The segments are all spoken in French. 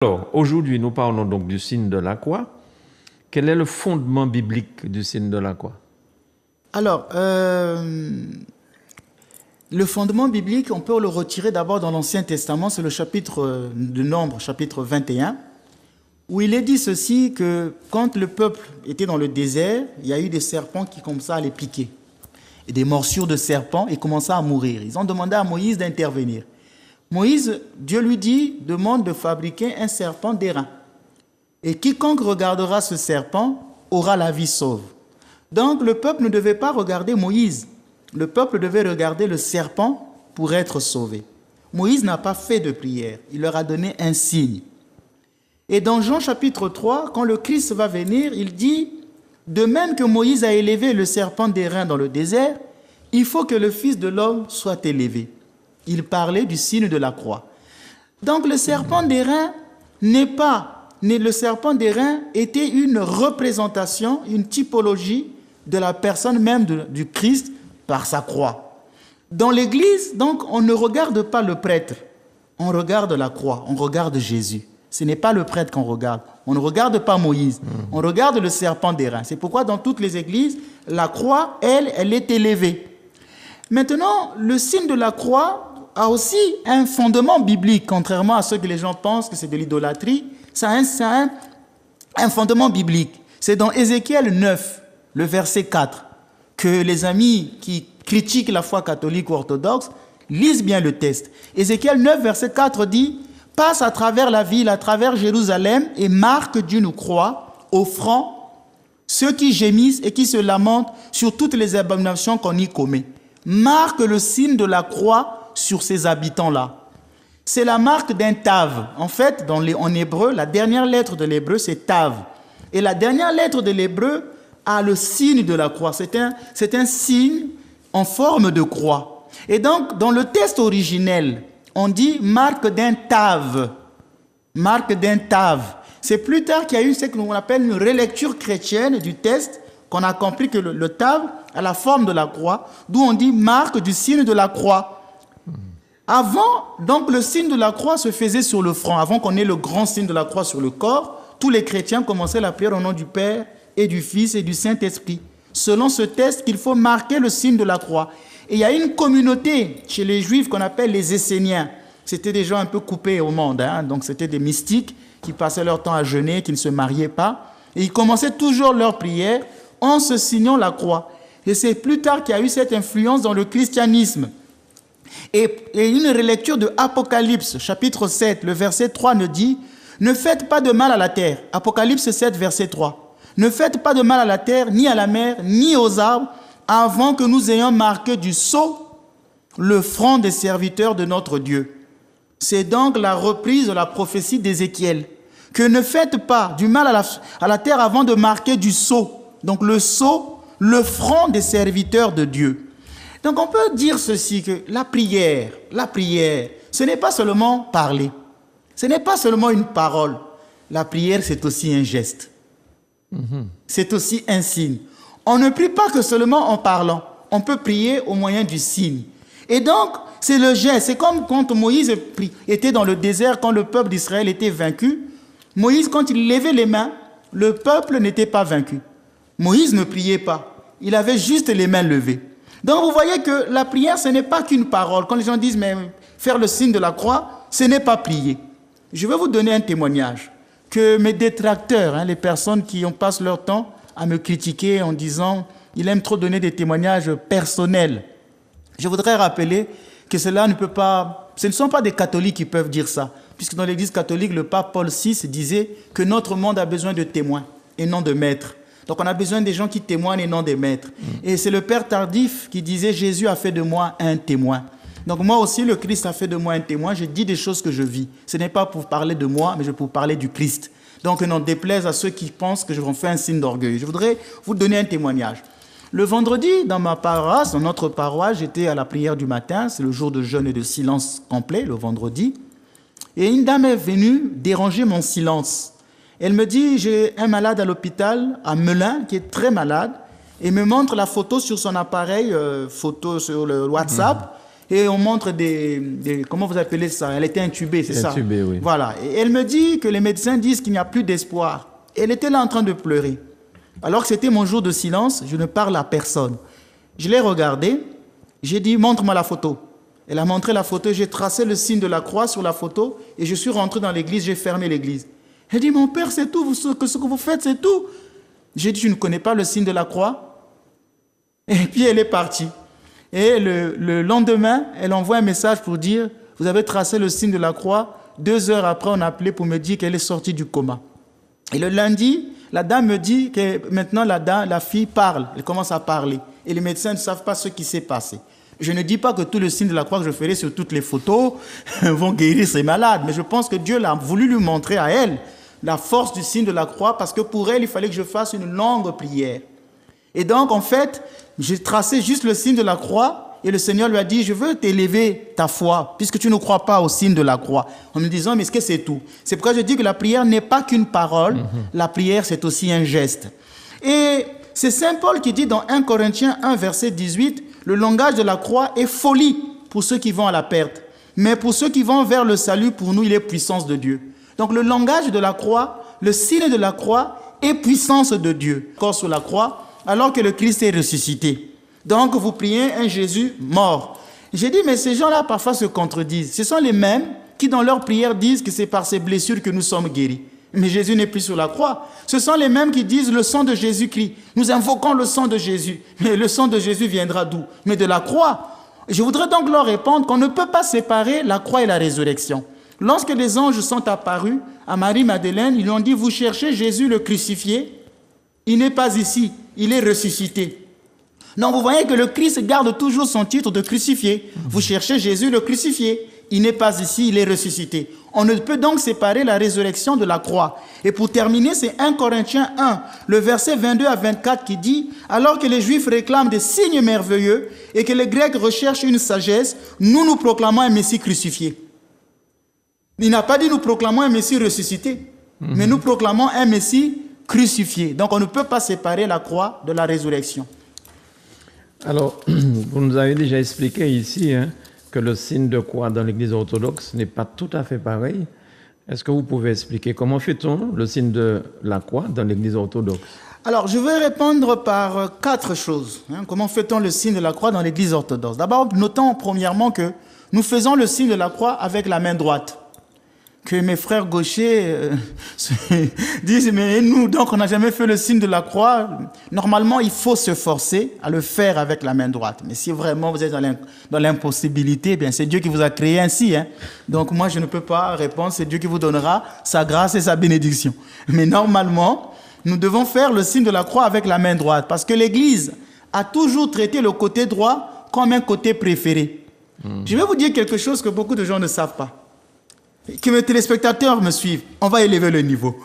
Alors, aujourd'hui, nous parlons donc du signe de la croix. Quel est le fondement biblique du signe de la croix? Alors, le fondement biblique, on peut le retirer d'abord dans l'Ancien Testament, c'est le chapitre de Nombre, chapitre 21, où il est dit ceci, que quand le peuple était dans le désert, il y a eu des serpents qui commençaient à les piquer. Et des morsures de serpents, et commençaient à mourir. Ils ont demandé à Moïse d'intervenir. Moïse, Dieu lui dit, demande de fabriquer un serpent d'airain. Et quiconque regardera ce serpent aura la vie sauve. Donc le peuple ne devait pas regarder Moïse. Le peuple devait regarder le serpent pour être sauvé. Moïse n'a pas fait de prière. Il leur a donné un signe. Et dans Jean chapitre 3, quand le Christ va venir, il dit, de même que Moïse a élevé le serpent d'airain dans le désert, il faut que le Fils de l'homme soit élevé. Il parlait du signe de la croix. Donc le serpent d'airain le serpent d'airain était une représentation, une typologie de la personne même du Christ par sa croix. Dans l'Église, donc, on ne regarde pas le prêtre, on regarde la croix, on regarde Jésus. Ce n'est pas le prêtre qu'on regarde, on ne regarde pas Moïse, on regarde le serpent d'airain. C'est pourquoi dans toutes les églises, la croix, elle est élevée. Maintenant, le signe de la croix a aussi un fondement biblique, contrairement à ce que les gens pensent que c'est de l'idolâtrie. Ça a un fondement biblique. C'est dans Ézéchiel 9, le verset 4, que les amis qui critiquent la foi catholique ou orthodoxe lisent bien le texte. Ézéchiel 9, verset 4 dit « Passe à travers la ville, à travers Jérusalem, et marque d'une croix au front ceux qui gémissent et qui se lamentent sur toutes les abominations qu'on y commet. Marque le signe de la croix sur ces habitants-là. » C'est la marque d'un tav. En fait, en hébreu, la dernière lettre de l'hébreu, c'est tav. Et la dernière lettre de l'hébreu a le signe de la croix. C'est un signe en forme de croix. Et donc, dans le texte originel, on dit marque d'un tav. Marque d'un tav. C'est plus tard qu'il y a eu ce qu'on appelle une relecture chrétienne du texte, qu'on a compris que le tav a la forme de la croix, d'où on dit marque du signe de la croix. Avant, donc, le signe de la croix se faisait sur le front. Avant qu'on ait le grand signe de la croix sur le corps, tous les chrétiens commençaient la prière au nom du Père et du Fils et du Saint-Esprit. Selon ce texte, qu'il faut marquer le signe de la croix. Et il y a une communauté chez les Juifs qu'on appelle les Esséniens. C'était des gens un peu coupés au monde, donc c'était des mystiques qui passaient leur temps à jeûner, qui ne se mariaient pas. Et ils commençaient toujours leur prière en se signant la croix. Et c'est plus tard qu'il y a eu cette influence dans le christianisme. Et une relecture de Apocalypse, chapitre 7, le verset 3 nous dit « Ne faites pas de mal à la terre ». Apocalypse 7, verset 3. « Ne faites pas de mal à la terre, ni à la mer, ni aux arbres, avant que nous ayons marqué du sceau le front des serviteurs de notre Dieu. » C'est donc la reprise de la prophétie d'Ézéchiel. Que ne faites pas du mal à la terre avant de marquer du sceau. Donc le sceau, le front des serviteurs de Dieu. Donc on peut dire ceci, que la prière, ce n'est pas seulement parler, ce n'est pas seulement une parole. La prière, c'est aussi un geste. C'est aussi un signe. On ne prie pas que seulement en parlant, on peut prier au moyen du signe. Et donc, c'est le geste. C'est comme quand Moïse était dans le désert, quand le peuple d'Israël était vaincu. Moïse, quand il levait les mains, le peuple n'était pas vaincu. Moïse ne priait pas, il avait juste les mains levées. Donc vous voyez que la prière, ce n'est pas qu'une parole. Quand les gens disent, mais faire le signe de la croix, ce n'est pas prier. Je vais vous donner un témoignage. Que mes détracteurs, les personnes qui passent leur temps à me critiquer en disant, il aime trop donner des témoignages personnels. Je voudrais rappeler que ce ne sont pas des catholiques qui peuvent dire ça. Puisque dans l'église catholique, le pape Paul VI disait que notre monde a besoin de témoins et non de maîtres. Donc on a besoin des gens qui témoignent et non des maîtres. Et c'est le Père Tardif qui disait « Jésus a fait de moi un témoin ». Donc moi aussi, le Christ a fait de moi un témoin. Je dis des choses que je vis. Ce n'est pas pour parler de moi, mais pour parler du Christ. Donc n'en déplaise à ceux qui pensent que je vais faire un signe d'orgueil. Je voudrais vous donner un témoignage. Le vendredi, dans ma paroisse, dans notre paroisse, j'étais à la prière du matin. C'est le jour de jeûne et de silence complet, le vendredi. Et une dame est venue déranger mon silence. Elle me dit, j'ai un malade à l'hôpital, à Melun, qui est très malade, et me montre la photo sur son appareil, photo sur le WhatsApp, et on montre comment vous appelez ça? Elle était intubée, c'est ça? Intubée, oui. Voilà. Et elle me dit que les médecins disent qu'il n'y a plus d'espoir. Elle était là en train de pleurer. Alors que c'était mon jour de silence, je ne parle à personne. Je l'ai regardée, j'ai dit, montre-moi la photo. Elle a montré la photo, j'ai tracé le signe de la croix sur la photo et je suis rentré dans l'église, j'ai fermé l'église. Elle dit, mon père, c'est tout, ce que vous faites, c'est tout. J'ai dit, je ne connais pas le signe de la croix. Et puis elle est partie. Et le lendemain, elle envoie un message pour dire, vous avez tracé le signe de la croix. 2 heures après, on a appelé pour me dire qu'elle est sortie du coma. Et le lundi, la dame me dit que maintenant la fille parle, elle commence à parler. Et les médecins ne savent pas ce qui s'est passé. Je ne dis pas que tout le signe de la croix que je ferai sur toutes les photos vont guérir ces malades, mais je pense que Dieu l'a voulu lui montrer à elle la force du signe de la croix, parce que pour elle, il fallait que je fasse une longue prière. Et donc, en fait, j'ai tracé juste le signe de la croix, et le Seigneur lui a dit, je veux t'élever ta foi, puisque tu ne crois pas au signe de la croix. En me disant, mais est-ce que c'est tout? C'est pourquoi je dis que la prière n'est pas qu'une parole, la prière, c'est aussi un geste. Et c'est Saint Paul qui dit dans 1 Corinthiens 1, verset 18, le langage de la croix est folie pour ceux qui vont à la perte, mais pour ceux qui vont vers le salut, pour nous, il est puissance de Dieu. Donc le langage de la croix, le signe de la croix est puissance de Dieu. Corps sur la croix, alors que le Christ est ressuscité. Donc vous priez un Jésus mort. J'ai dit, mais ces gens-là parfois se contredisent. Ce sont les mêmes qui dans leur prière disent que c'est par ces blessures que nous sommes guéris. Mais Jésus n'est plus sur la croix. Ce sont les mêmes qui disent le sang de Jésus-Christ. Nous invoquons le sang de Jésus. Mais le sang de Jésus viendra d'où? Mais de la croix. Je voudrais donc leur répondre qu'on ne peut pas séparer la croix et la résurrection. Lorsque les anges sont apparus à Marie-Madeleine, ils lui ont dit, vous cherchez Jésus le crucifié? Il n'est pas ici, il est ressuscité. Donc vous voyez que le Christ garde toujours son titre de crucifié. Vous cherchez Jésus le crucifié. Il n'est pas ici, il est ressuscité. On ne peut donc séparer la résurrection de la croix. Et pour terminer, c'est 1 Corinthiens 1, le verset 22 à 24 qui dit, alors que les Juifs réclament des signes merveilleux et que les Grecs recherchent une sagesse, nous proclamons un Messie crucifié. Il n'a pas dit nous proclamons un Messie ressuscité, mais nous proclamons un Messie crucifié. Donc on ne peut pas séparer la croix de la résurrection. Alors, vous nous avez déjà expliqué ici que le signe de croix dans l'Église orthodoxe n'est pas tout à fait pareil. Est-ce que vous pouvez expliquer comment fait-on le signe de la croix dans l'Église orthodoxe? Alors, je vais répondre par 4 choses. Comment fait-on le signe de la croix dans l'Église orthodoxe? D'abord, notons premièrement que nous faisons le signe de la croix avec la main droite. Que mes frères gauchers disent, mais nous, donc, on n'a jamais fait le signe de la croix. Normalement, il faut se forcer à le faire avec la main droite. Mais si vraiment vous êtes dans l'impossibilité, bien, c'est Dieu qui vous a créé ainsi. Donc, moi, je ne peux pas répondre. C'est Dieu qui vous donnera sa grâce et sa bénédiction. Mais normalement, nous devons faire le signe de la croix avec la main droite. Parce que l'Église a toujours traité le côté droit comme un côté préféré. Je vais vous dire quelque chose que beaucoup de gens ne savent pas. Que mes téléspectateurs me suivent, on va élever le niveau.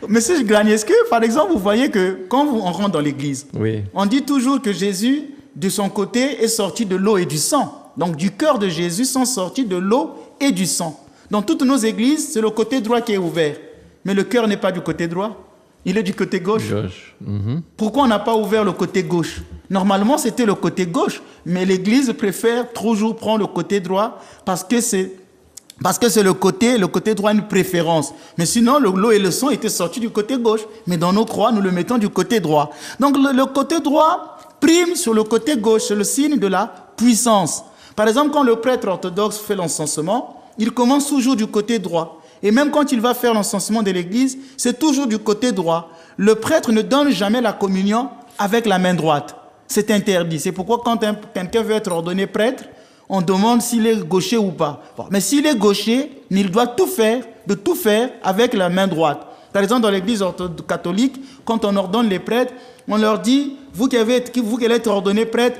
Monsieur Granier, est-ce que, par exemple, vous voyez que quand on rentre dans l'église, oui, on dit toujours que Jésus, de son côté, est sorti de l'eau et du sang. Donc, du cœur de Jésus sont sortis de l'eau et du sang. Dans toutes nos églises, c'est le côté droit qui est ouvert. Mais le cœur n'est pas du côté droit, il est du côté gauche. Pourquoi on n'a pas ouvert le côté gauche? Normalement, c'était le côté gauche, mais l'église préfère toujours prendre le côté droit parce que c'est le côté droit une préférence. Mais sinon, l'eau et le sang étaient sortis du côté gauche. Mais dans nos croix, nous le mettons du côté droit. Donc le côté droit prime sur le côté gauche. C'est le signe de la puissance. Par exemple, quand le prêtre orthodoxe fait l'encensement, il commence toujours du côté droit. Et même quand il va faire l'encensement de l'église, c'est toujours du côté droit. Le prêtre ne donne jamais la communion avec la main droite. C'est interdit. C'est pourquoi quand quelqu'un veut être ordonné prêtre, on demande s'il est gaucher ou pas. Bon, mais s'il est gaucher, il doit tout faire avec la main droite. Par exemple, dans l'église catholique, quand on ordonne les prêtres, on leur dit, vous qui allez être ordonné prêtre,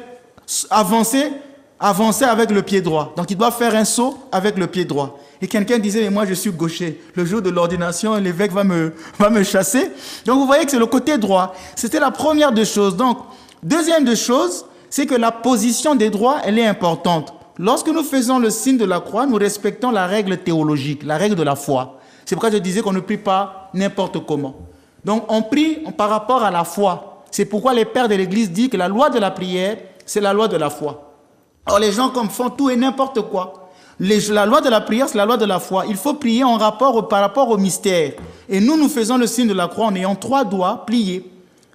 avancez avec le pied droit. Donc, il doit faire un saut avec le pied droit. Et quelqu'un disait, mais moi je suis gaucher. Le jour de l'ordination, l'évêque va me chasser. Donc, vous voyez que c'est le côté droit. C'était la première des choses. Donc, deuxième des choses, c'est que la position des droits, elle est importante. Lorsque nous faisons le signe de la croix, nous respectons la règle théologique, la règle de la foi. C'est pourquoi je disais qu'on ne prie pas n'importe comment. Donc, on prie par rapport à la foi. C'est pourquoi les pères de l'Église disent que la loi de la prière, c'est la loi de la foi. Alors les gens font tout et n'importe quoi. La loi de la prière, c'est la loi de la foi. Il faut prier par rapport au mystère. Et nous faisons le signe de la croix en ayant 3 doigts pliés.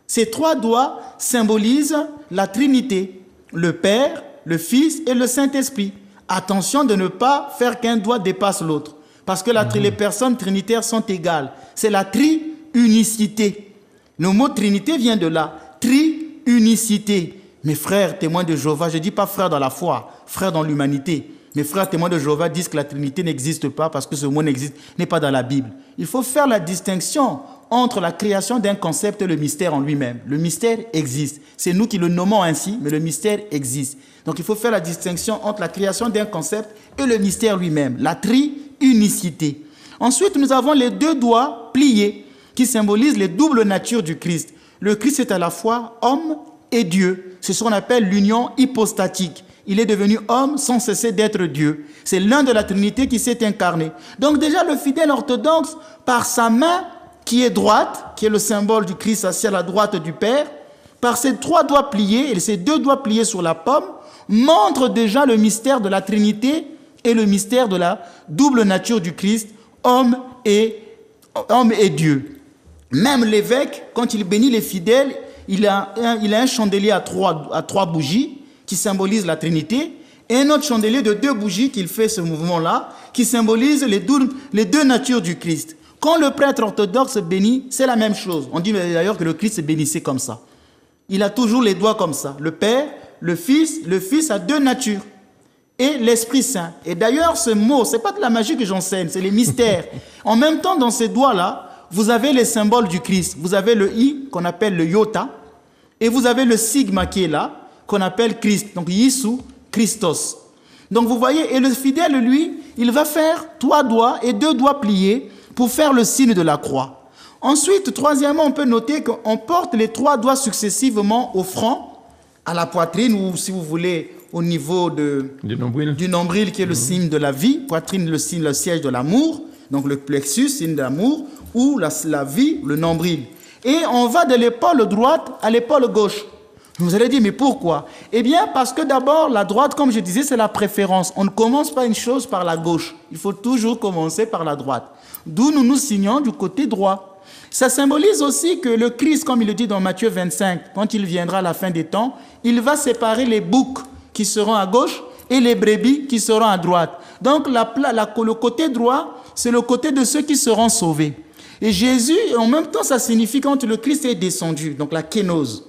Ces 3 doigts symbolisent la Trinité, le Père, le Fils et le Saint-Esprit. Attention de ne pas faire qu'un doigt dépasse l'autre. Parce que les personnes trinitaires sont égales. C'est la triunicité. Le mot Trinité vient de là. Triunicité. Mes frères témoins de Jéhovah, je ne dis pas frères dans la foi, frères dans l'humanité. Mes frères témoins de Jéhovah disent que la Trinité n'existe pas parce que ce mot n'est pas dans la Bible. Il faut faire la distinction entre la création d'un concept et le mystère en lui-même. Le mystère existe. C'est nous qui le nommons ainsi, mais le mystère existe. Donc il faut faire la distinction entre la création d'un concept et le mystère lui-même, la triunicité. Ensuite, nous avons les 2 doigts pliés qui symbolisent les doubles natures du Christ. Le Christ est à la fois homme et Dieu. C'est ce qu'on appelle l'union hypostatique. Il est devenu homme sans cesser d'être Dieu. C'est l'un de la Trinité qui s'est incarné. Donc déjà, le fidèle orthodoxe, par sa main qui est droite, qui est le symbole du Christ assis à la droite du Père, par ses 3 doigts pliés et ses 2 doigts pliés sur la paume, montre déjà le mystère de la Trinité et le mystère de la double nature du Christ, homme et Dieu. Même l'évêque, quand il bénit les fidèles, il a un chandelier à 3 bougies qui symbolise la Trinité et un autre chandelier de 2 bougies qu'il fait ce mouvement-là qui symbolise les deux natures du Christ. Quand le prêtre orthodoxe bénit, c'est la même chose. On dit d'ailleurs que le Christ se bénissait comme ça. Il a toujours les doigts comme ça. Le Père, le Fils a 2 natures. Et l'Esprit Saint. Et d'ailleurs, ce mot, ce n'est pas de la magie que j'enseigne, c'est les mystères. En même temps, dans ces doigts-là, vous avez les symboles du Christ. Vous avez le I, qu'on appelle le iota, et vous avez le sigma qui est là, qu'on appelle Christ. Donc, Yisou, Christos. Donc, vous voyez, et le fidèle, lui, il va faire 3 doigts et 2 doigts pliés pour faire le signe de la croix. Ensuite, troisièmement, on peut noter qu'on porte les 3 doigts successivement au front, à la poitrine, ou si vous voulez, au niveau du nombril qui est le signe de la vie, poitrine, le siège de l'amour, donc le plexus, signe d'amour, ou la vie, le nombril. Et on va de l'épaule droite à l'épaule gauche. Vous allez dire, mais pourquoi? Eh bien, parce que d'abord, la droite, comme je disais, c'est la préférence. On ne commence pas une chose par la gauche. Il faut toujours commencer par la droite. D'où nous signons du côté droit. Ça symbolise aussi que le Christ, comme il le dit dans Matthieu 25, quand il viendra à la fin des temps, il va séparer les boucs qui seront à gauche et les brebis qui seront à droite. Donc, le côté droit, c'est le côté de ceux qui seront sauvés. Et Jésus, en même temps, ça signifie quand le Christ est descendu, donc la kénose.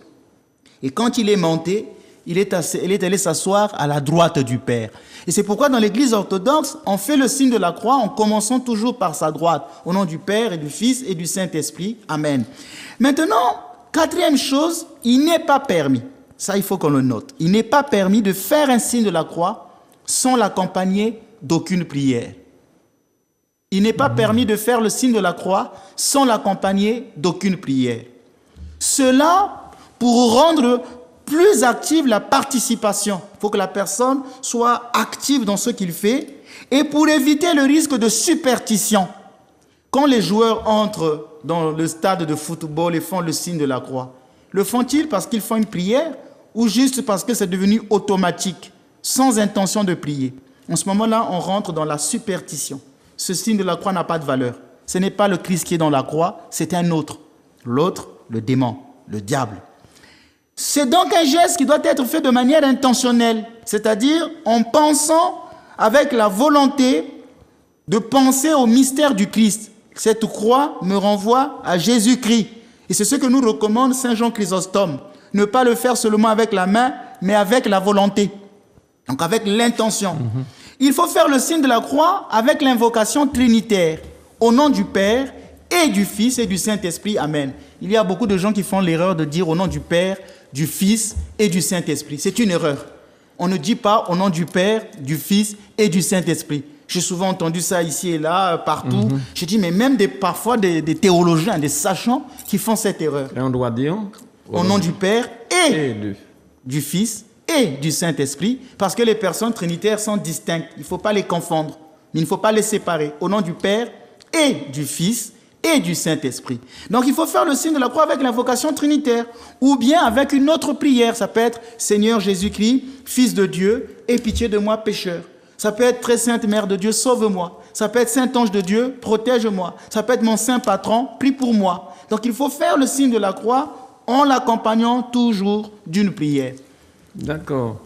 Et quand il est monté, il est allé s'asseoir à la droite du Père. Et c'est pourquoi dans l'Église orthodoxe, on fait le signe de la croix en commençant toujours par sa droite, au nom du Père et du Fils et du Saint-Esprit. Amen. Maintenant, 4e chose, il n'est pas permis, ça il faut qu'on le note, il n'est pas permis de faire un signe de la croix sans l'accompagner d'aucune prière. Il n'est pas permis de faire le signe de la croix sans l'accompagner d'aucune prière. Cela pour rendre plus active la participation. Il faut que la personne soit active dans ce qu'il fait et pour éviter le risque de superstition. Quand les joueurs entrent dans le stade de football et font le signe de la croix, le font-ils parce qu'ils font une prière ou juste parce que c'est devenu automatique, sans intention de prier? En ce moment-là, on rentre dans la superstition. Ce signe de la croix n'a pas de valeur. Ce n'est pas le Christ qui est dans la croix, c'est un autre. L'autre, le démon, le diable. C'est donc un geste qui doit être fait de manière intentionnelle, c'est-à-dire en pensant avec la volonté de penser au mystère du Christ. Cette croix me renvoie à Jésus-Christ. Et c'est ce que nous recommande Saint Jean Chrysostome. Ne pas le faire seulement avec la main, mais avec la volonté. Donc avec l'intention. Il faut faire le signe de la croix avec l'invocation trinitaire, au nom du Père et du Fils et du Saint-Esprit. Amen. Il y a beaucoup de gens qui font l'erreur de dire au nom du Père, du Fils et du Saint-Esprit. C'est une erreur. On ne dit pas au nom du Père, du Fils et du Saint-Esprit. J'ai souvent entendu ça ici et là, partout. Je dis, mais même parfois des théologiens, des sachants qui font cette erreur. Et on doit dire au nom du Père et du Fils et du Saint-Esprit, parce que les personnes trinitaires sont distinctes. Il ne faut pas les confondre, mais il ne faut pas les séparer. Au nom du Père et du Fils et du Saint-Esprit. Donc il faut faire le signe de la croix avec l'invocation trinitaire ou bien avec une autre prière. Ça peut être Seigneur Jésus-Christ, Fils de Dieu, aie pitié de moi pécheur. Ça peut être Très Sainte Mère de Dieu, sauve-moi. Ça peut être Saint-Ange de Dieu, protège-moi. Ça peut être mon Saint Patron, prie pour moi. Donc il faut faire le signe de la croix en l'accompagnant toujours d'une prière. D'accord.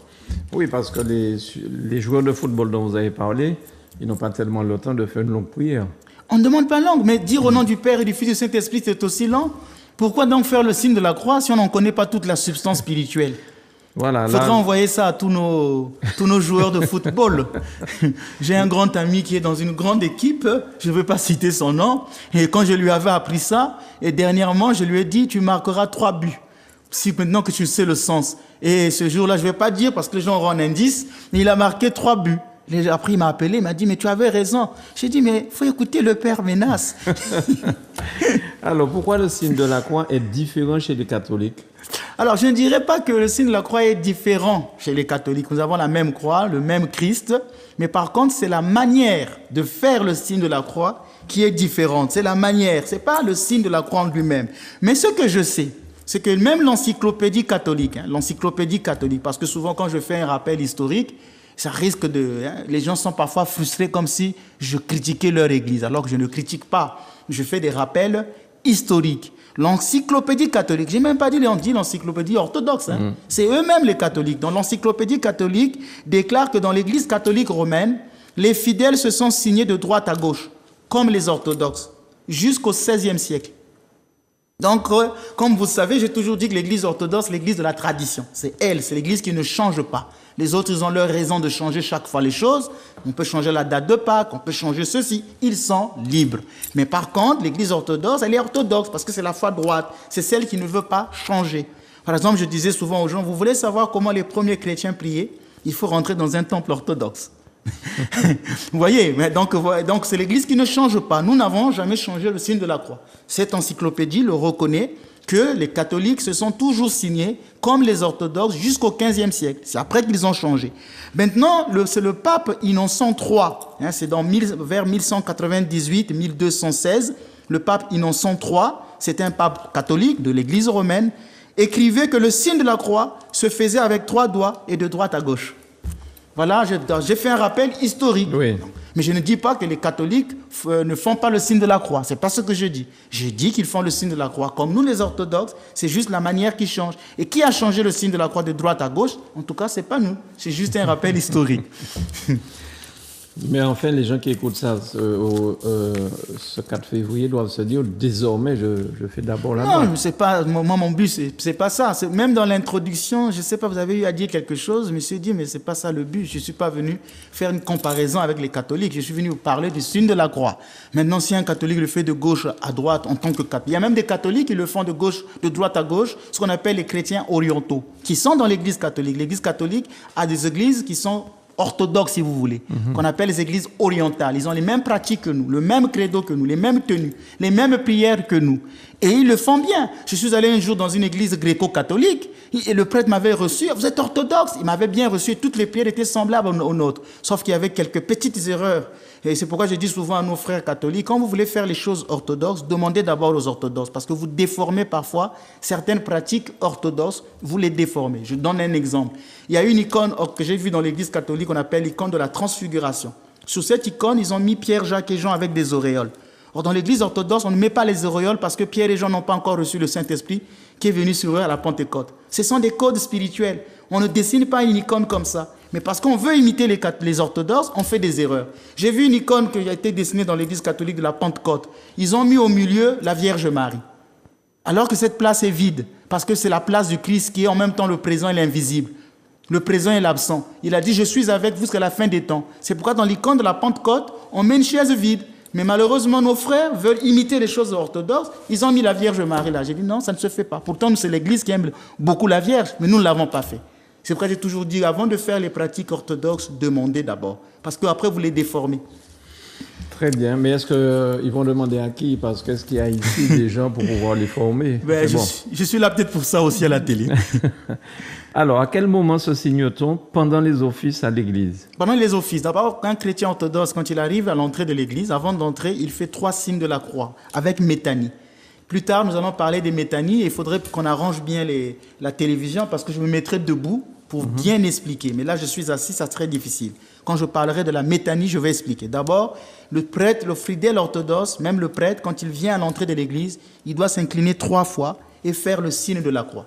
Oui, parce que les joueurs de football dont vous avez parlé, ils n'ont pas tellement le temps de faire une longue prière. On ne demande pas langue, mais dire au nom du Père et du Fils et du Saint-Esprit, c'est aussi lent. Pourquoi donc faire le signe de la croix si on n'en connaît pas toute la substance spirituelle? Voilà, Il faudra envoyer ça à tous nos joueurs de football. J'ai un grand ami qui est dans une grande équipe, je ne veux pas citer son nom, et quand je lui avais appris ça, et dernièrement, je lui ai dit, tu marqueras 3 buts, si maintenant que tu sais le sens. Et ce jour-là, je ne vais pas dire parce que les gens auront un indice, mais il a marqué 3 buts. Après, il m'a appelé, il m'a dit, mais tu avais raison. J'ai dit, mais il faut écouter le Père Ménas. Alors, pourquoi le signe de la croix est différent chez les catholiques? Alors, je ne dirais pas que le signe de la croix est différent chez les catholiques. Nous avons la même croix, le même Christ, mais par contre, c'est la manière de faire le signe de la croix qui est différente. C'est la manière, ce n'est pas le signe de la croix en lui-même. Mais ce que je sais, c'est que même l'encyclopédie catholique, parce que souvent quand je fais un rappel historique, ça risque de... les gens sont parfois frustrés comme si je critiquais leur église, alors que je ne critique pas. Je fais des rappels historiques. L'encyclopédie catholique, j'ai même pas dit l'encyclopédie orthodoxe, c'est eux-mêmes les catholiques. Donc l'encyclopédie catholique déclare que dans l'église catholique romaine, les fidèles se sont signés de droite à gauche, comme les orthodoxes, jusqu'au XVIe siècle. Donc, comme vous savez, j'ai toujours dit que l'église orthodoxe, l'église de la tradition, c'est l'église qui ne change pas. Les autres, ils ont leur raison de changer chaque fois les choses. On peut changer la date de Pâques, on peut changer ceci. Ils sont libres. Mais par contre, l'église orthodoxe, elle est orthodoxe parce que c'est la foi droite. C'est celle qui ne veut pas changer. Par exemple, je disais souvent aux gens, vous voulez savoir comment les premiers chrétiens priaient? Il faut rentrer dans un temple orthodoxe. Vous voyez, mais donc c'est l'église qui ne change pas. Nous n'avons jamais changé le signe de la croix. Cette encyclopédie le reconnaît que les catholiques se sont toujours signés comme les orthodoxes jusqu'au XVe siècle. C'est après qu'ils ont changé. Maintenant, c'est le pape Innocent III, c'est vers 1198-1216, le pape Innocent III, c'est un pape catholique de l'église romaine, écrivait que le signe de la croix se faisait avec 3 doigts et de droite à gauche. Voilà, j'ai fait un rappel historique. Oui. Mais je ne dis pas que les catholiques ne font pas le signe de la croix. Ce n'est pas ce que je dis. Je dis qu'ils font le signe de la croix. Comme nous, les orthodoxes, c'est juste la manière qui change. Et qui a changé le signe de la croix de droite à gauche? En tout cas, ce n'est pas nous. C'est juste un rappel historique. Mais enfin, les gens qui écoutent ça ce 4 février doivent se dire, désormais, je fais d'abord la Non, droite. c'est pas, moi, mon but, c'est pas ça. Même dans l'introduction, je ne sais pas, vous avez eu à dire quelque chose, je me suis dit, mais ce n'est pas ça le but. Je ne suis pas venu faire une comparaison avec les catholiques. Je suis venu vous parler du signe de la croix. Maintenant, si un catholique le fait de gauche à droite en tant que catholique, il y a même des catholiques qui le font de droite à gauche, ce qu'on appelle les chrétiens orientaux, qui sont dans l'église catholique. L'église catholique a des églises qui sont orthodoxes, si vous voulez, qu'on appelle les églises orientales. Ils ont les mêmes pratiques que nous, le même credo que nous, les mêmes tenues, les mêmes prières que nous. Et ils le font bien. Je suis allé un jour dans une église gréco-catholique et le prêtre m'avait reçu. Vous êtes orthodoxe? Il m'avait bien reçu et toutes les prières étaient semblables aux nôtres. Sauf qu'il y avait quelques petites erreurs. Et c'est pourquoi je dis souvent à nos frères catholiques, quand vous voulez faire les choses orthodoxes, demandez d'abord aux orthodoxes, parce que vous déformez parfois certaines pratiques orthodoxes, vous les déformez. Je donne un exemple. Il y a une icône que j'ai vue dans l'église catholique, on appelle l'icône de la transfiguration. Sur cette icône, ils ont mis Pierre, Jacques et Jean avec des auréoles. Or, dans l'église orthodoxe, on ne met pas les auréoles parce que Pierre et Jean n'ont pas encore reçu le Saint-Esprit qui est venu sur eux à la Pentecôte. Ce sont des codes spirituels. On ne dessine pas une icône comme ça. Mais parce qu'on veut imiter les orthodoxes, on fait des erreurs. J'ai vu une icône qui a été dessinée dans l'église catholique de la Pentecôte. Ils ont mis au milieu la Vierge Marie. Alors que cette place est vide, parce que c'est la place du Christ qui est en même temps le présent et l'invisible. Le présent et l'absent. Il a dit, je suis avec vous jusqu'à la fin des temps. C'est pourquoi dans l'icône de la Pentecôte, on met une chaise vide. Mais malheureusement, nos frères veulent imiter les choses orthodoxes. Ils ont mis la Vierge Marie là. J'ai dit, non, ça ne se fait pas. Pourtant, c'est l'église qui aime beaucoup la Vierge, mais nous ne l'avons pas fait. C'est pourquoi j'ai toujours dit, avant de faire les pratiques orthodoxes, demandez d'abord. Parce qu'après, vous les déformez. Très bien, mais est-ce qu'ils vont demander à qui? Parce qu'est-ce qu'il y a ici des gens pour pouvoir les former? Ben, je suis là peut-être pour ça aussi à la télé. Alors, à quel moment se signe-t-on pendant les offices à l'église? Pendant les offices, d'abord, un chrétien orthodoxe, quand il arrive à l'entrée de l'église, avant d'entrer, il fait 3 signes de la croix avec métanie. Plus tard, nous allons parler des métanies et il faudrait qu'on arrange bien la télévision parce que je me mettrai debout pour bien expliquer. Mais là, je suis assis, ça serait difficile. Quand je parlerai de la métanie, je vais expliquer. D'abord, le prêtre, le fidèle orthodoxe, même le prêtre, quand il vient à l'entrée de l'église, il doit s'incliner 3 fois et faire le signe de la croix.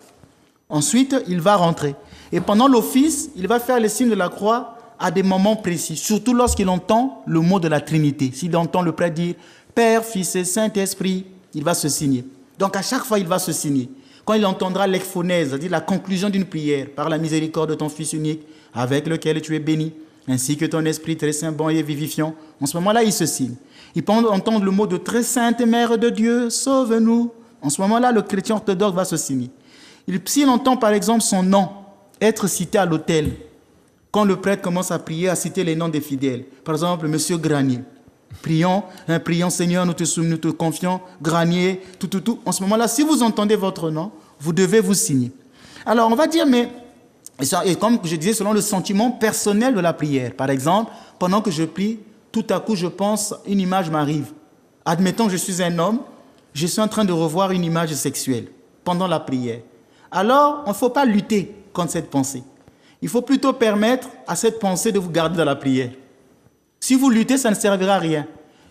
Ensuite, il va rentrer. Et pendant l'office, il va faire le signe de la croix à des moments précis, surtout lorsqu'il entend le mot de la Trinité. S'il entend le prêtre dire « Père, Fils et Saint-Esprit », il va se signer. Donc à chaque fois, il va se signer. Quand il entendra l'exphonèse, c'est-à-dire la conclusion d'une prière, par la miséricorde de ton Fils unique, avec lequel tu es béni, ainsi que ton Esprit très saint, bon et vivifiant, en ce moment-là, il se signe. Il peut entendre le mot de très sainte Mère de Dieu, sauve-nous. En ce moment-là, le chrétien orthodoxe va se signer. S'il entend par exemple son nom être cité à l'autel, quand le prêtre commence à prier, à citer les noms des fidèles, par exemple, Monsieur Granier, prions Seigneur, nous te confions, Granier, tout. En ce moment-là, si vous entendez votre nom, vous devez vous signer. Alors, on va dire, mais, et comme je disais, selon le sentiment personnel de la prière. Par exemple, pendant que je prie, tout à coup, je pense, une image m'arrive. Admettons que je suis un homme, je suis en train de revoir une image sexuelle pendant la prière. Alors, il ne faut pas lutter contre cette pensée. Il faut plutôt permettre à cette pensée de vous garder dans la prière. Si vous luttez, ça ne servira à rien.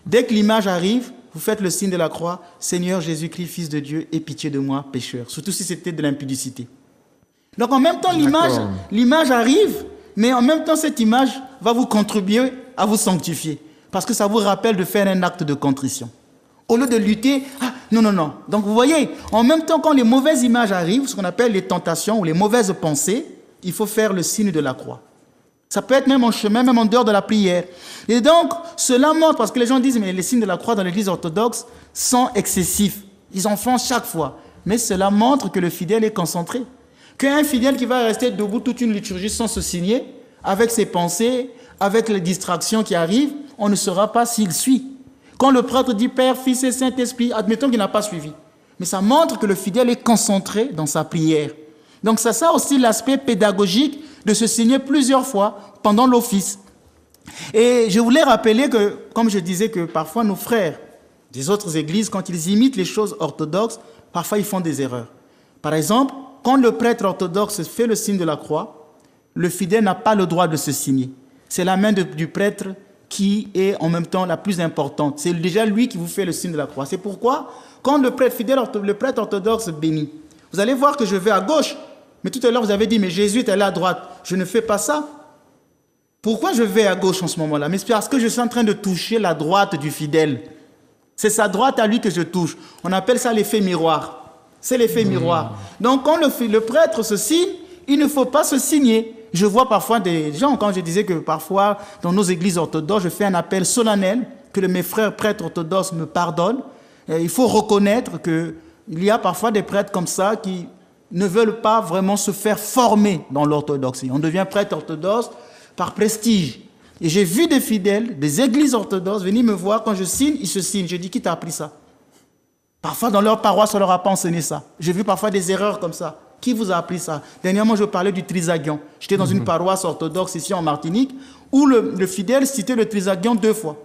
Dès que l'image arrive, vous faites le signe de la croix. Seigneur Jésus-Christ, Fils de Dieu, aie pitié de moi, pécheur. Surtout si c'était de l'impudicité. Donc en même temps, l'image arrive, mais en même temps, cette image va vous contribuer à vous sanctifier. Parce que ça vous rappelle de faire un acte de contrition. Au lieu de lutter, non. Donc vous voyez, en même temps, quand les mauvaises images arrivent, ce qu'on appelle les tentations ou les mauvaises pensées, il faut faire le signe de la croix. Ça peut être même en chemin, même en dehors de la prière. Et donc, cela montre, parce que les gens disent, mais les signes de la croix dans l'église orthodoxe sont excessifs. Ils en font chaque fois. Mais cela montre que le fidèle est concentré. Qu'un fidèle qui va rester debout toute une liturgie sans se signer, avec ses pensées, avec les distractions qui arrivent, on ne saura pas s'il suit. Quand le prêtre dit Père, Fils et Saint-Esprit, admettons qu'il n'a pas suivi. Mais ça montre que le fidèle est concentré dans sa prière. Donc ça a aussi l'aspect pédagogique de se signer plusieurs fois pendant l'office. Et je voulais rappeler que, comme je disais, que parfois nos frères des autres églises, quand ils imitent les choses orthodoxes, parfois ils font des erreurs. Par exemple, quand le prêtre orthodoxe fait le signe de la croix, le fidèle n'a pas le droit de se signer. C'est la main du prêtre qui est en même temps la plus importante. C'est déjà lui qui vous fait le signe de la croix. C'est pourquoi, quand le prêtre orthodoxe bénit, vous allez voir que je vais à gauche. Mais tout à l'heure, vous avez dit, mais Jésus est allé à droite. Je ne fais pas ça. Pourquoi je vais à gauche en ce moment-là? Mais c'est parce que je suis en train de toucher la droite du fidèle. C'est sa droite à lui que je touche. On appelle ça l'effet miroir. C'est l'effet miroir. Donc, quand le prêtre se signe, il ne faut pas se signer. Je vois parfois des gens, quand je disais que parfois, dans nos églises orthodoxes, je fais un appel solennel, que mes frères prêtres orthodoxes me pardonnent. Et il faut reconnaître qu'il y a parfois des prêtres comme ça qui ne veulent pas vraiment se faire former dans l'orthodoxie. On devient prêtre orthodoxe par prestige. Et j'ai vu des fidèles, des églises orthodoxes venir me voir, quand je signe, ils se signent. Je dis, qui t'a appris ça? Parfois, dans leur paroisse, on ne leur a pas enseigné ça. J'ai vu parfois des erreurs comme ça. Qui vous a appris ça? Dernièrement, je parlais du trisagion. J'étais dans une paroisse orthodoxe ici en Martinique, où le fidèle citait le trisagion 2 fois.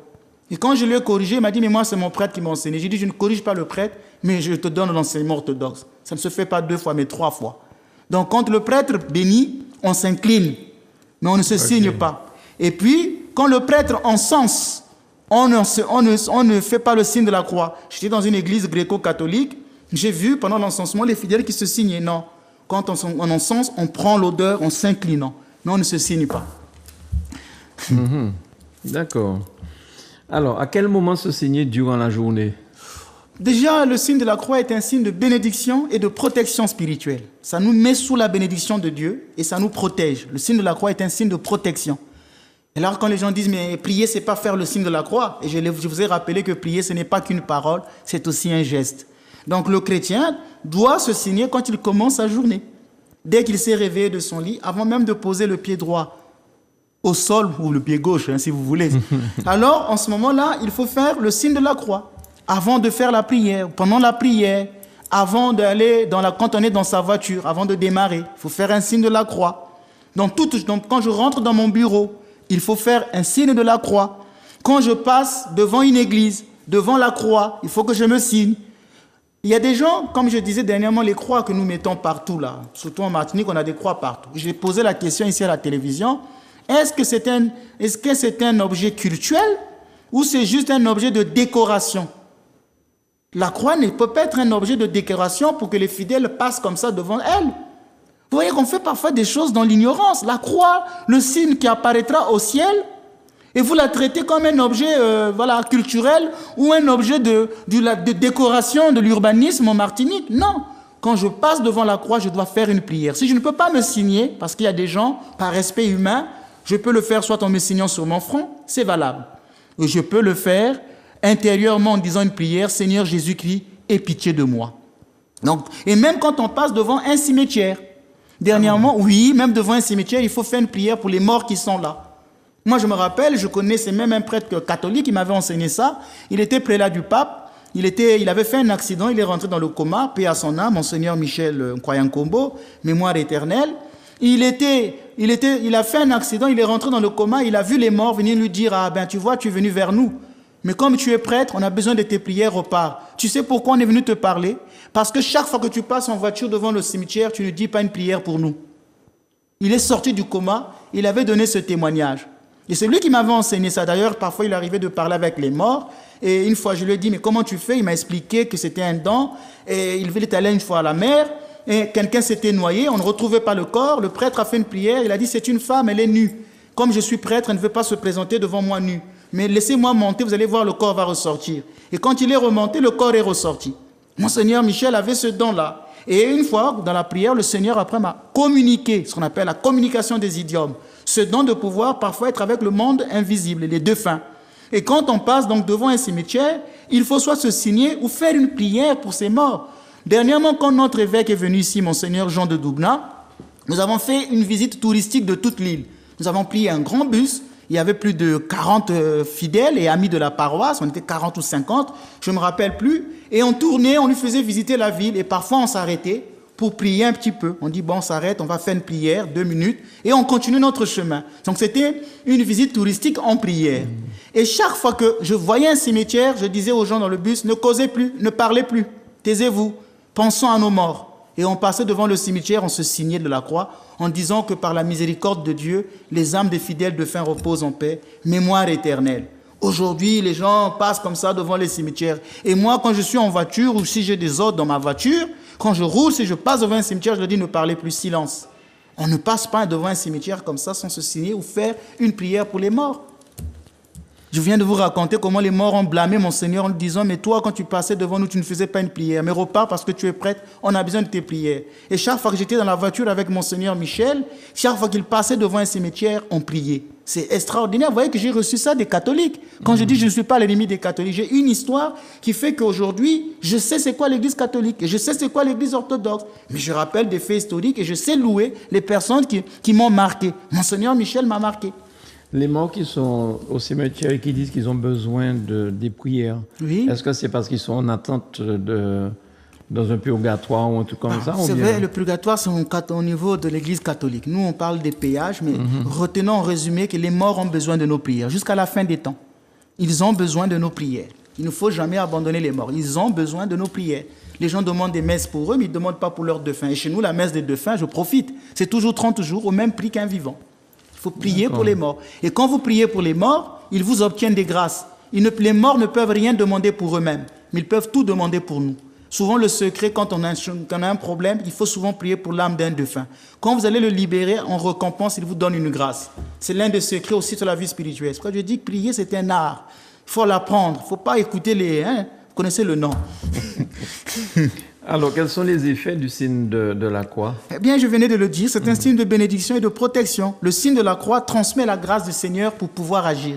Et quand je lui ai corrigé, il m'a dit, mais moi, c'est mon prêtre qui m'a enseigné. J'ai dit, je ne corrige pas le prêtre, mais je te donne l'enseignement orthodoxe. Ça ne se fait pas 2 fois, mais 3 fois. Donc, quand le prêtre bénit, on s'incline, mais on ne se signe pas. Et puis, quand le prêtre encense, on ne fait pas le signe de la croix. J'étais dans une église gréco-catholique, j'ai vu pendant l'encensement les fidèles qui se signaient. Non, quand on encense, on prend l'odeur en s'inclinant. Non, on ne se signe pas. D'accord. Alors, à quel moment se signer durant la journée? Déjà, le signe de la croix est un signe de bénédiction et de protection spirituelle. Ça nous met sous la bénédiction de Dieu et ça nous protège. Le signe de la croix est un signe de protection. Et là, quand les gens disent, mais prier, c'est pas faire le signe de la croix. Et je vous ai rappelé que prier, ce n'est pas qu'une parole, c'est aussi un geste. Donc, le chrétien doit se signer quand il commence sa journée. Dès qu'il s'est réveillé de son lit, avant même de poser le pied droit au sol ou le pied gauche, hein, si vous voulez. Alors, en ce moment-là, il faut faire le signe de la croix. Avant de faire la prière, pendant la prière, avant d'aller quand on est dans sa voiture, avant de démarrer, il faut faire un signe de la croix. Donc, quand je rentre dans mon bureau, il faut faire un signe de la croix. Quand je passe devant une église, devant la croix, il faut que je me signe. Il y a des gens, comme je disais dernièrement, les croix que nous mettons partout là, surtout en Martinique, on a des croix partout. J'ai posé la question ici à la télévision, est-ce que c'est un objet cultuel ou c'est juste un objet de décoration? La croix ne peut pas être un objet de décoration pour que les fidèles passent comme ça devant elle. Vous voyez qu'on fait parfois des choses dans l'ignorance. La croix, le signe qui apparaîtra au ciel, et vous la traitez comme un objet culturel ou un objet de décoration de l'urbanisme en Martinique. Non. Quand je passe devant la croix, je dois faire une prière. Si je ne peux pas me signer, parce qu'il y a des gens, par respect humain, je peux le faire soit en me signant sur mon front, c'est valable. Et je peux le faire intérieurement en disant une prière, Seigneur Jésus-Christ, aie pitié de moi. Donc, et même quand on passe devant un cimetière, dernièrement, oui, même devant un cimetière, il faut faire une prière pour les morts qui sont là. Moi, je me rappelle, je connaissais même un prêtre catholique qui m'avait enseigné ça. Il était prélat du pape. Il avait fait un accident, il est rentré dans le coma, paix à son âme, Monseigneur Michel Nkwayankombo, mémoire éternelle. Il a fait un accident, il est rentré dans le coma, il a vu les morts venir lui dire, ah ben tu vois, tu es venu vers nous. Mais comme tu es prêtre, on a besoin de tes prières, repars. Tu sais pourquoi on est venu te parler? Parce que chaque fois que tu passes en voiture devant le cimetière, tu ne dis pas une prière pour nous. Il est sorti du coma, il avait donné ce témoignage. Et c'est lui qui m'avait enseigné ça. D'ailleurs, parfois, il arrivait de parler avec les morts. Et une fois, je lui ai dit, mais comment tu fais? Il m'a expliqué que c'était un don. Et il est allé une fois à la mer. Et quelqu'un s'était noyé. On ne retrouvait pas le corps. Le prêtre a fait une prière. Il a dit, c'est une femme, elle est nue. Comme je suis prêtre, elle ne veut pas se présenter devant moi nue. Mais laissez-moi monter, vous allez voir, le corps va ressortir. Et quand il est remonté, le corps est ressorti. Monseigneur Michel avait ce don-là. Et une fois, dans la prière, le Seigneur après m'a communiqué, ce qu'on appelle la communication des idiomes. Ce don de pouvoir parfois être avec le monde invisible, les défunts. Et quand on passe donc devant un cimetière, il faut soit se signer ou faire une prière pour ces morts. Dernièrement, quand notre évêque est venu ici, Monseigneur Jean de Doubna, nous avons fait une visite touristique de toute l'île. Nous avons pris un grand bus. Il y avait plus de 40 fidèles et amis de la paroisse. On était 40 ou 50, je ne me rappelle plus. Et on tournait, on lui faisait visiter la ville. Et parfois, on s'arrêtait pour prier un petit peu. On dit, bon, on s'arrête, on va faire une prière, 2 minutes. Et on continue notre chemin. Donc, c'était une visite touristique en prière. Et chaque fois que je voyais un cimetière, je disais aux gens dans le bus, ne causez plus, ne parlez plus. Taisez-vous. Pensons à nos morts. Et on passait devant le cimetière, on se signait de la croix, en disant que par la miséricorde de Dieu, les âmes des fidèles de fin reposent en paix, mémoire éternelle. Aujourd'hui, les gens passent comme ça devant les cimetières. Et moi, quand je suis en voiture, ou si j'ai des autres dans ma voiture, quand je roule, si je passe devant un cimetière, je leur dis ne parlez plus, silence. On ne passe pas devant un cimetière comme ça sans se signer ou faire une prière pour les morts. Je viens de vous raconter comment les morts ont blâmé mon Seigneur en lui disant, mais toi, quand tu passais devant nous, tu ne faisais pas une prière. Mais repars parce que tu es prêtre, on a besoin de tes prières. Et chaque fois que j'étais dans la voiture avec mon Seigneur Michel, chaque fois qu'il passait devant un cimetière, on priait. C'est extraordinaire. Vous voyez que j'ai reçu ça des catholiques. Quand je dis je ne suis pas l'ennemi des catholiques, j'ai une histoire qui fait qu'aujourd'hui, je sais c'est quoi l'église catholique et je sais c'est quoi l'église orthodoxe. Mais je rappelle des faits historiques et je sais louer les personnes qui m'ont marqué. Mon Seigneur Michel m'a marqué. Les morts qui sont au cimetière et qui disent qu'ils ont besoin des prières, oui. Est-ce que c'est parce qu'ils sont en attente dans un purgatoire ou un truc comme ça? C'est vrai, le purgatoire, c'est au niveau de l'église catholique. Nous, on parle des péages, mais retenons en résumé que les morts ont besoin de nos prières jusqu'à la fin des temps. Ils ont besoin de nos prières. Il ne faut jamais abandonner les morts. Ils ont besoin de nos prières. Les gens demandent des messes pour eux, mais ils ne demandent pas pour leurs défunts. Et chez nous, la messe des défunts, je profite. C'est toujours 30 jours au même prix qu'un vivant. Il faut prier pour les morts. Et quand vous priez pour les morts, ils vous obtiennent des grâces. Les morts ne peuvent rien demander pour eux-mêmes, mais ils peuvent tout demander pour nous. Souvent, le secret, quand on a un problème, il faut souvent prier pour l'âme d'un défunt. Quand vous allez le libérer, en récompense, il vous donne une grâce. C'est l'un des secrets aussi de la vie spirituelle. C'est pourquoi je dis que prier, c'est un art. Il faut l'apprendre. Il ne faut pas écouter les... Vous connaissez le nom. Alors, quels sont les effets du signe de la croix? Eh bien, je venais de le dire, c'est un signe de bénédiction et de protection. Le signe de la croix transmet la grâce du Seigneur pour pouvoir agir.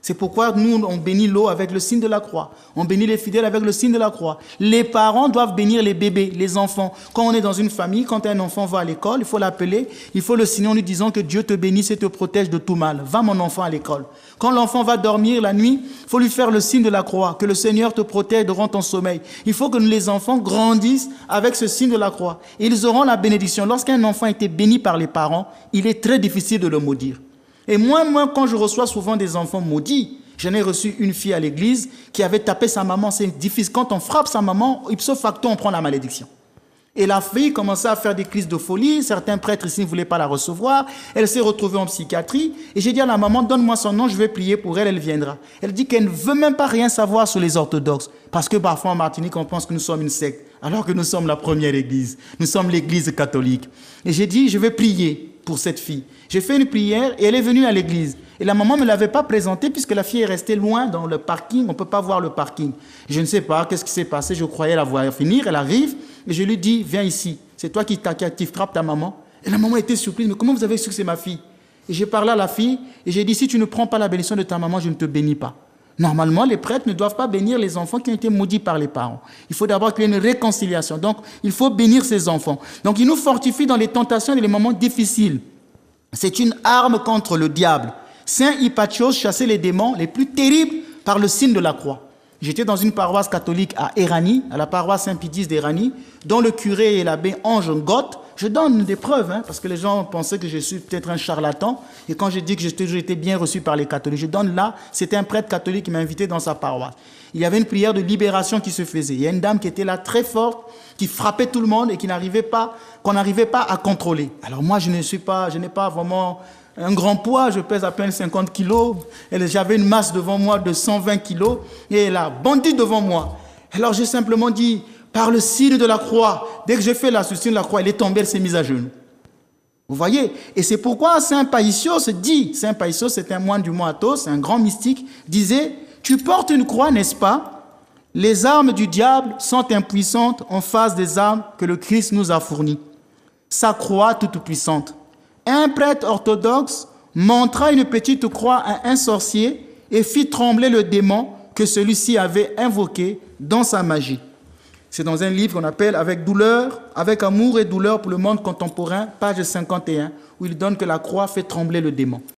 C'est pourquoi nous, on bénit l'eau avec le signe de la croix. On bénit les fidèles avec le signe de la croix. Les parents doivent bénir les bébés, les enfants. Quand on est dans une famille, quand un enfant va à l'école, il faut l'appeler, il faut le signer en lui disant que Dieu te bénisse et te protège de tout mal. Va mon enfant à l'école. Quand l'enfant va dormir la nuit, il faut lui faire le signe de la croix, que le Seigneur te protège durant ton sommeil. Il faut que les enfants grandissent avec ce signe de la croix. Et ils auront la bénédiction. Lorsqu'un enfant a été béni par les parents, il est très difficile de le maudire. Et moi, quand je reçois souvent des enfants maudits, j'en ai reçu une fille à l'église qui avait tapé sa maman. C'est difficile. Quand on frappe sa maman, ipso facto, on prend la malédiction. Et la fille commençait à faire des crises de folie. Certains prêtres ici ne voulaient pas la recevoir. Elle s'est retrouvée en psychiatrie. Et j'ai dit à la maman, donne-moi son nom, je vais prier pour elle, elle viendra. Elle dit qu'elle ne veut même pas rien savoir sur les orthodoxes. Parce que parfois en Martinique, on pense que nous sommes une secte. Alors que nous sommes la première église. Nous sommes l'église catholique. Et j'ai dit, je vais prier pour cette fille. J'ai fait une prière et elle est venue à l'église. Et la maman ne me l'avait pas présentée puisque la fille est restée loin dans le parking. On ne peut pas voir le parking. Je ne sais pas qu'est-ce qui s'est passé. Je croyais la voir finir. Elle arrive et je lui dis, viens ici. C'est toi qui frappes ta maman. Et la maman était surprise. Mais comment vous avez su que c'est ma fille? Et j'ai parlé à la fille et j'ai dit, si tu ne prends pas la bénédiction de ta maman, je ne te bénis pas. Normalement, les prêtres ne doivent pas bénir les enfants qui ont été maudits par les parents. Il faut d'abord qu'il y ait une réconciliation. Donc, il faut bénir ces enfants. Donc, il nous fortifie dans les tentations et les moments difficiles. C'est une arme contre le diable. Saint Hypatios chassait les démons les plus terribles par le signe de la croix. J'étais dans une paroisse catholique à Éragny, à la paroisse Saint-Pédis d'Éragny, dont le curé est l'abbé Ange Gotte. Je donne des preuves, parce que les gens pensaient que je suis peut-être un charlatan. Et quand je dis que j'ai toujours été bien reçu par les catholiques, je donne là, c'était un prêtre catholique qui m'a invité dans sa paroisse. Il y avait une prière de libération qui se faisait. Il y a une dame qui était là très forte, qui frappait tout le monde et qu'on n'arrivait pas à contrôler. Alors moi, je n'ai pas vraiment un grand poids, je pèse à peine 50 kilos. J'avais une masse devant moi de 120 kilos et elle a bondi devant moi. Alors j'ai simplement dit, par le signe de la croix, dès que j'ai fait la signe de la croix, elle est tombée, elle s'est mise à genoux. Vous voyez? Et c'est pourquoi Saint Païsios dit, Saint Païsios c'est un moine du Mont Athos, un grand mystique, disait, tu portes une croix, n'est-ce pas? Les armes du diable sont impuissantes en face des armes que le Christ nous a fournies. Sa croix toute puissante. Un prêtre orthodoxe montra une petite croix à un sorcier et fit trembler le démon que celui-ci avait invoqué dans sa magie. C'est dans un livre qu'on appelle « Avec douleur, avec amour et douleur pour le monde contemporain », page 51, où il donne que la croix fait trembler le démon.